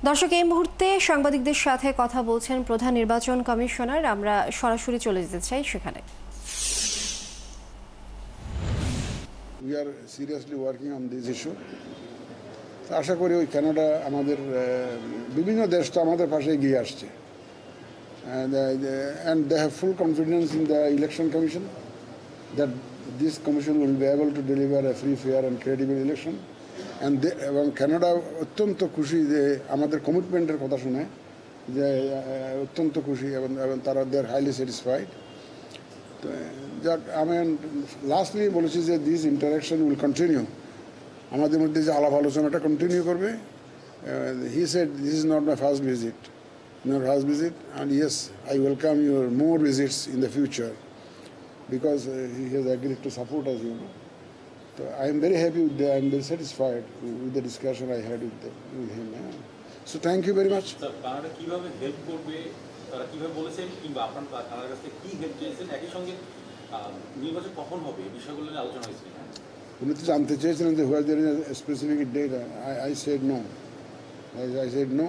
দর্শক, এই মুহূর্তে সাংবাদিকদের সাথে কথা বলছেন প্রধান নির্বাচন কমিশনার। আমরা সরাসরি চলে যেতে চাই সেখানে। We are seriously working on this issue. আশা করি ওই কানাডা আমাদের বিভিন্ন দেশ তো আমাদের পাশে এগিয়ে আসছে, and they have full confidence in the election commission that this commission will be able to deliver a free, fair and credible election. এবং কানাডা অত্যন্ত খুশি যে আমাদের কমিটমেন্টের কথা শুনে, যে অত্যন্ত খুশি এবং তারা দে আর হাইলি স্যাটিসফাইড। তো যাক, আমি লাস্টলি বলেছি যে দিস ইন্টারাকশন উইল কন্টিনিউ, আমাদের মধ্যে যে আলাপ আলোচনাটা কন্টিনিউ করবে। He said this is not my first visit, and yes, I welcome your more visits in the future because he has agreed to support us, you know. So I am very happy with I am very satisfied with the discussion I had with him. So thank you very much. Sir, Canada কিভাবে help করবে, তারা কিভাবে বলেছেন, কিংবা আপনারা কানাডার কাছ থেকে কি হেল্প চেয়েছেন, একই সঙ্গে নির্বাচন কখন হবে এই বিষয়গুলো নিয়ে আলোচনা হয়েছে? উনি তো জানতে চেয়েছিলেন যে whether there is a specific date. I said no. I said no.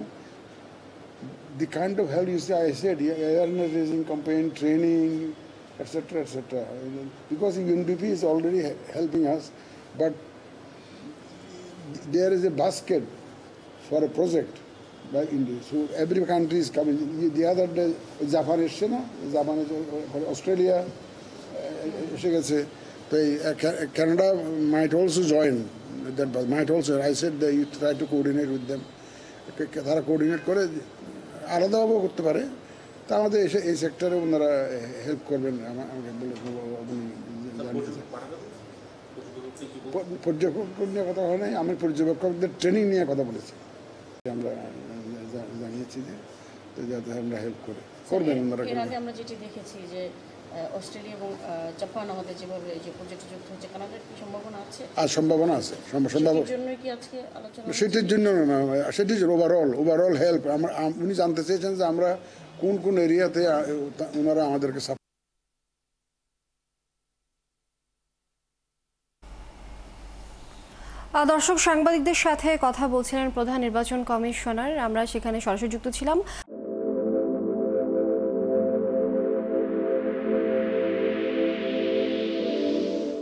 The kind of help you say, I said awareness raising campaign, training, etc., etc. Because UNDP is already helping us, but there is a basket for a project by India. So every country is coming. The other day, Japan এসছে না, Japan, Australia এসে গেছে। তো Canada might also join. That might also. I said that you try to coordinate with them. তারা coordinate করে আলাদাভাবেও করতে পারে। তা আমাদের এসে এই সেক্টরে ওনারা হেল্প করবেন আমাকে বলে পর্যবেক্ষক নিয়ে কথা হয় নাই, আমি পর্যবেক্ষকদের ট্রেনিং নিয়ে কথা বলেছি। আমরা জানিয়েছি যে যাতে আমরা হেল্প করবেন ওনারা। এর আগে আমরা যেটি দেখেছি যে অস্ট্রেলিয়া এবং জাপান আমাদের যেভাবে যে প্রজেক্টে যুক্ত হচ্ছে, কানাডার কি সম্ভাবনা আছে? আর সম্ভাবনা আছে, সেটার জন্যই কি আজকে আলোচনা? সেটির জন্য না, সেটির ওভারঅল হেল্প। উনি জানতে চেয়েছেন যে আমরা কোন কোন এরিয়াতে ওনারা আমাদেরকে সাপোর্ট। দর্শক, সাংবাদিকদের সাথে কথা বলছিলেন প্রধান নির্বাচন কমিশনার। আমরা সেখানে সরাসরি যুক্ত ছিলাম।